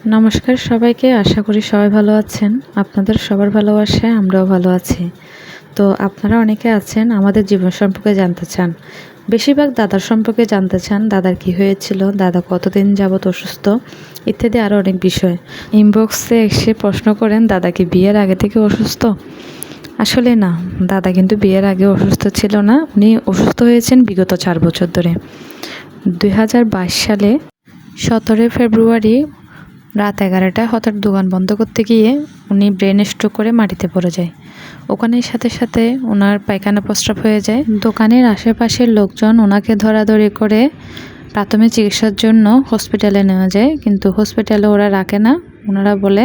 নমস্কার সবাইকে, আশা করি সবাই ভালো আছেন। আপনাদের সবার ভালোবাসায় আমরাও ভালো আছি। তো আপনারা অনেকে আছেন আমাদের জীবন সম্পর্কে জানতে চান, বেশিরভাগ দাদার সম্পর্কে জানতে চান, দাদার কি হয়েছিল, দাদা কতদিন যাবত অসুস্থ, ইত্যাদি আরও অনেক বিষয়। ইনবক্সে এসে প্রশ্ন করেন দাদা কি বিয়ের আগে থেকে অসুস্থ। আসলে না, দাদা কিন্তু বিয়ের আগে অসুস্থ ছিল না। উনি অসুস্থ হয়েছেন বিগত 4 বছর ধরে। 2022 সালে 17 ফেব্রুয়ারি রাত 11টায় হঠাৎ দোকান বন্ধ করতে গিয়ে উনি ব্রেন স্ট্রোক করে মাটিতে পড়ে যায়। ওখানে সাথে সাথে ওনার পায়খানা প্রস্রাব হয়ে যায়। দোকানের আশেপাশের লোকজন ওনাকে ধরাধরি করে প্রাথমিক চিকিৎসার জন্য হসপিটালে নেওয়া যায়, কিন্তু হসপিটালে ওরা রাখে না। ওনারা বলে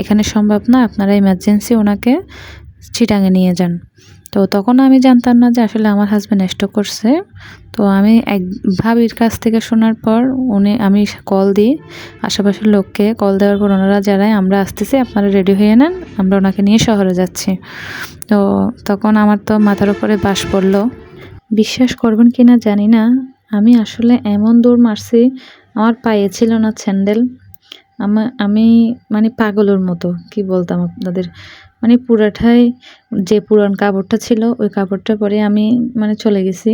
এখানে সম্ভব না, আপনারা ইমার্জেন্সি ওনাকে চিটাঙে নিয়ে যান। তো তখন আমি জানতাম না যে আসলে আমার হাজব্যান্ড স্ট্রোক করছে। তো আমি এক ভাবির কাছ থেকে শোনার পর আমি কল দিই, আশেপাশের লোককে কল দেওয়ার পর ওনারা জানায় আমরা আসতেছি, আপনারা রেডি হয়ে নেন, আমরা ওনাকে নিয়ে শহরে যাচ্ছি। তো তখন আমার তো মাথার উপরে বাস পড়লো। বিশ্বাস করবেন কি না জানি না, আমি আসলে এমন দৌড় মারছি, আমার পায়ে ছিল না স্যান্ডেল। আমি মানে পাগলের মতো কি বলতাম আপনাদের, মানে পুরাটাই যে পুরান কাপড়টা ছিল ওই কাপড়টা পরে আমি মানে চলে গেছি।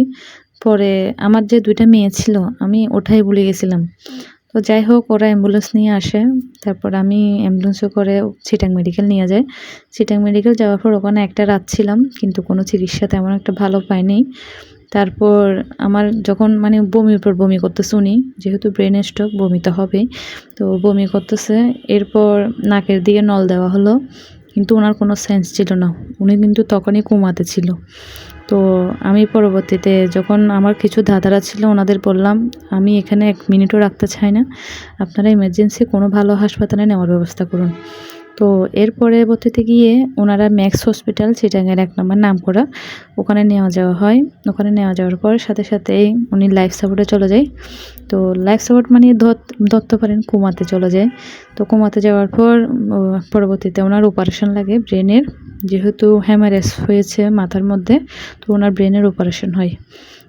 পরে আমার যে 2টা মেয়ে ছিল আমি ওঠাই ভুলে গেছিলাম। তো যাই হোক, ওরা অ্যাম্বুলেন্স নিয়ে আসে। তারপর আমি অ্যাম্বুলেন্সে করে চিটাং মেডিকেল নিয়ে যাই। চিটাং মেডিকেল যাওয়ার পর ওখানে একটা রাত ছিলাম, কিন্তু কোনো চিকিৎসা তেমন একটা ভালো পাইনি। তারপর আমার যখন মানে বমির পর বমি করতেছে, উনি যেহেতু ব্রেন স্ট্রোক বমি তো হবেই, তো বমি করতেছে। এরপর নাকের দিকে নল দেওয়া হলো, কিন্তু ওনার কোনো সেন্স ছিল না, উনি কিন্তু তখনই কোমাতে ছিল। তো আমি পরবর্তীতে যখন আমার কিছু দাদারা ছিল ওনাদের বললাম আমি এখানে 1 মিনিটও রাখতে চাই না, আপনারা ইমার্জেন্সি কোনো ভালো হাসপাতালে নেওয়ার ব্যবস্থা করুন। তো এর পরবর্তীতে গিয়ে ওনারা ম্যাক্স হসপিটাল চিটাগাংয়ের 1 নম্বর নামকরা, ওখানে নেওয়া যাওয়া হয়। ওখানে নেওয়া যাওয়ার পর সাথে সাথেই উনি লাইফ সাপোর্টে চলে যায়। তো লাইফ সাপোর্ট মানে ধরতে পারেন কোমাতে চলে যায়। তো কোমাতে যাওয়ার পর পরবর্তীতে ওনার অপারেশন লাগে ব্রেনের, যেহেতু হ্যামারেজ হয়েছে মাথার মধ্যে, তো ওনার ব্রেনের অপারেশন হয়।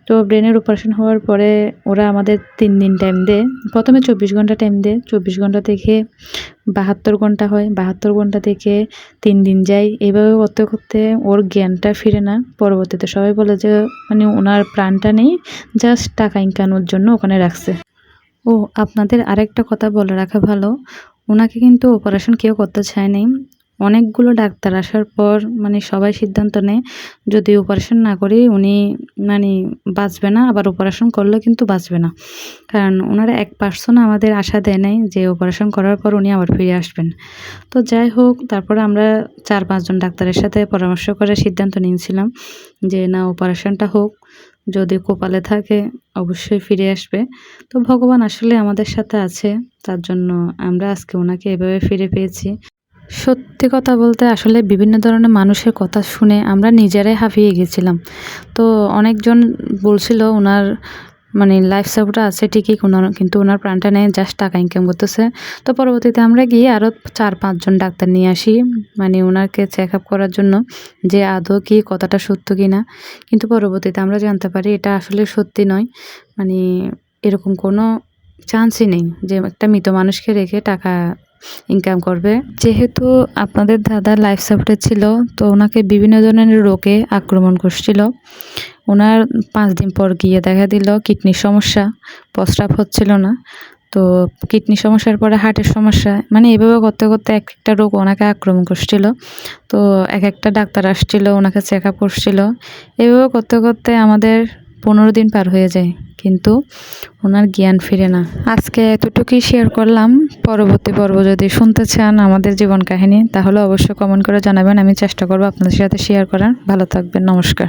তো ব্রেনের অপারেশন হওয়ার পরে ওরা আমাদের 3 দিন টাইম দেয়। প্রথমে 24 ঘন্টা টাইম দেয়, 24 ঘন্টা থেকে 72 ঘন্টা হয়, 72 ঘন্টা থেকে 3 দিন যায়। এইভাবে করতে করতে ওর জ্ঞানটা ফিরে না। পরবর্তীতে সবাই বলে যে মানে ওনার প্রাণটা নেই, জাস্ট টাকা ইনকামের জন্য ওখানে রাখছে। ও আপনাদের আরেকটা কথা বলে রাখা ভালো, ওনাকে কিন্তু অপারেশন কেউ করতে চায় নাই। অনেকগুলো ডাক্তার আসার পর মানে সবাই সিদ্ধান্ত নেয় যদি অপারেশন না করি উনি মানে বাঁচবে না, আবার অপারেশন করলেও কিন্তু বাঁচবে না। কারণ ওনারা 1% আমাদের আশা দেয় নাই যে অপারেশন করার পর উনি আবার ফিরে আসবেন। তো যাই হোক, তারপরে আমরা 4-5 জন ডাক্তারের সাথে পরামর্শ করে সিদ্ধান্ত নিয়েছিলাম যে না, অপারেশনটা হোক, যদি কপালে থাকে অবশ্যই ফিরে আসবে। তো ভগবান আসলে আমাদের সাথে আছে, তার জন্য আমরা আজকে ওনাকে এভাবে ফিরে পেয়েছি। সত্যি কথা বলতে আসলে বিভিন্ন ধরনের মানুষের কথা শুনে আমরা নিজেরাই হাঁপিয়ে গেছিলাম। তো অনেকজন বলছিল ওনার মানে লাইফ সাপোর্ট আছে ঠিকই, কিন্তু ওনার প্রাণটা নেই, জাস্ট টাকা ইনকাম করতেছে। তো পরবর্তীতে আমরা গিয়ে আরও 4-5 জন ডাক্তার নিয়ে আসি মানে ওনাকে চেক আপ করার জন্য যে আদৌ কি কথাটা সত্য কি না। কিন্তু পরবর্তীতে আমরা জানতে পারি এটা আসলে সত্যি নয়, মানে এরকম কোনো চান্সই নেই যে একটা মৃত মানুষকে রেখে টাকা ইনকাম করবে। যেহেতু আপনাদের দাদা লাইফ সাপোর্টে ছিল, তো ওনাকে বিভিন্ন ধরনের রোগে আক্রমণ করছিল। ওনার 5 দিন পর গিয়ে দেখা দিল কিডনির সমস্যা, প্রস্রাব হচ্ছিল না। তো কিডনির সমস্যার পরে হার্টের সমস্যা, মানে এভাবে করতে করতে এক একটা রোগ ওনাকে আক্রমণ করছিল। তো এক একটা ডাক্তার আসছিল, ওনাকে চেক আপ করছিল। এভাবে করতে করতে আমাদের 15 দিন পার হয়ে যায়, কিন্তু ওনার জ্ঞান ফিরে না। আজকে এতটুকুই শেয়ার করলাম। পরবর্তী পর্ব যদি শুনতে চান আমাদের জীবন কাহিনী, তাহলে অবশ্যই কমেন্ট করে জানাবেন, আমি চেষ্টা করব আপনাদের সাথে শেয়ার করার। ভালো থাকবেন, নমস্কার।